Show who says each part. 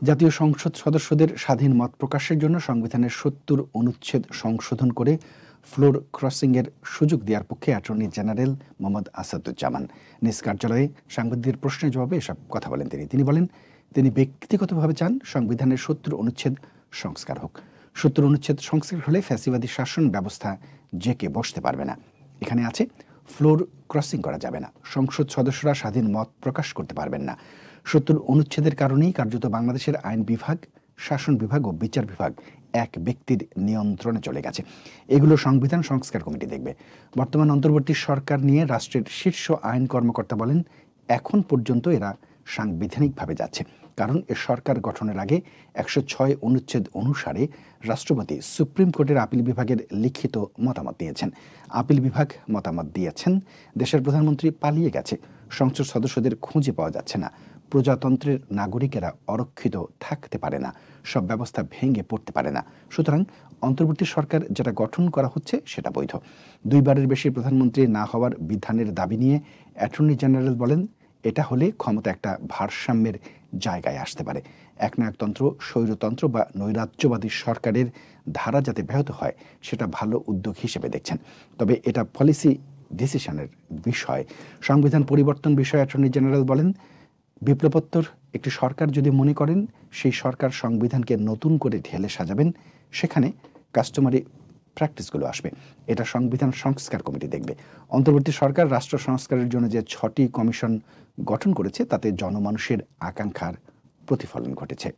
Speaker 1: জাতীয় সংসদ সদস্যদের স্বাধীন মত প্রকাশের জন্য সংবিধানের ৭০ অনুচ্ছেদ সংশোধন করে ফ্লোর ক্রসিংয়ের সুযোগ দেওয়ার পক্ষে অ্যাটর্নি জেনারেল মোহাম্মদ আসাদুজ্জামান নিজ কার্যালয়ে সাংবাদিকদের প্রশ্নের জবাবে এসব কথা বলেন। তিনি বলেন, তিনি ব্যক্তিগতভাবে চান সংবিধানের ৭০ অনুচ্ছেদ সংস্কার হোক। ৭০ অনুচ্ছেদ সংস্কার হলে ফ্যাসিবাদী শাসন ব্যবস্থা জেকে বসতে পারবে না। এখানে আছে, ফ্লোর ক্রসিং করা যাবে না, সংসদ সদস্যরা স্বাধীন মত প্রকাশ করতে পারবেন না। ৭০ অনুচ্ছেদের কারণেই কার্যত বাংলাদেশের আইন বিভাগ, শাসন বিভাগ ও বিচার বিভাগ এক ব্যক্তির নিয়ন্ত্রণে চলে গেছে। এগুলো সংবিধান সংস্কার কমিটি দেখবে। বর্তমান অন্তর্বর্তী সরকার নিয়ে রাষ্ট্রের শীর্ষ আইন কর্মকর্তা বলেন, এখন পর্যন্ত এরা সাংবিধানিকভাবে যাচ্ছে, কারণ এ সরকার গঠনের আগে ১০৬ অনুচ্ছেদ অনুসারে রাষ্ট্রপতি সুপ্রিম কোর্টের আপিল বিভাগের লিখিত মতামত দিয়েছেন। আপিল বিভাগ মতামত দিয়েছেন, দেশের প্রধানমন্ত্রী পালিয়ে গেছে, সংসদ সদস্যদের খুঁজে পাওয়া যাচ্ছে না, প্রজাতন্ত্রের নাগরিকেরা অরক্ষিত থাকতে পারে না, সব ব্যবস্থা ভেঙে পড়তে পারে না। সুতরাং অন্তর্বর্তী সরকার যেটা গঠন করা হচ্ছে সেটা বৈধ। দুইবারের বেশি প্রধানমন্ত্রী না হওয়ার বিধানের দাবি নিয়ে অ্যাটর্নি জেনারেল বলেন, এটা হলে ক্ষমতা একটা ভারসাম্যের জায়গায় আসতে পারে। একনায়কতন্ত্র, স্বৈরতন্ত্র বা নৈরাজ্যবাদী সরকারের ধারা যাতে ব্যাহত হয় সেটা ভালো উদ্যোগ হিসেবে দেখছেন। তবে এটা পলিসি ডিসিশনের বিষয়। সংবিধান পরিবর্তন বিষয়ে অ্যাটর্নি জেনারেল বলেন, বিপ্লবোত্তর একটি সরকার যদি মনে করেন সেই সরকার সংবিধানকে নতুন করে ঢেলে সাজাবেন, সেখানে কাস্টমারি প্র্যাকটিসগুলো আসবে। এটা সংবিধান সংস্কার কমিটি দেখবে। অন্তর্বর্তী সরকার রাষ্ট্র সংস্কারের জন্য যে ৬টি কমিশন গঠন করেছে তাতে জনমানুষের আকাঙ্ক্ষার প্রতিফলন ঘটেছে।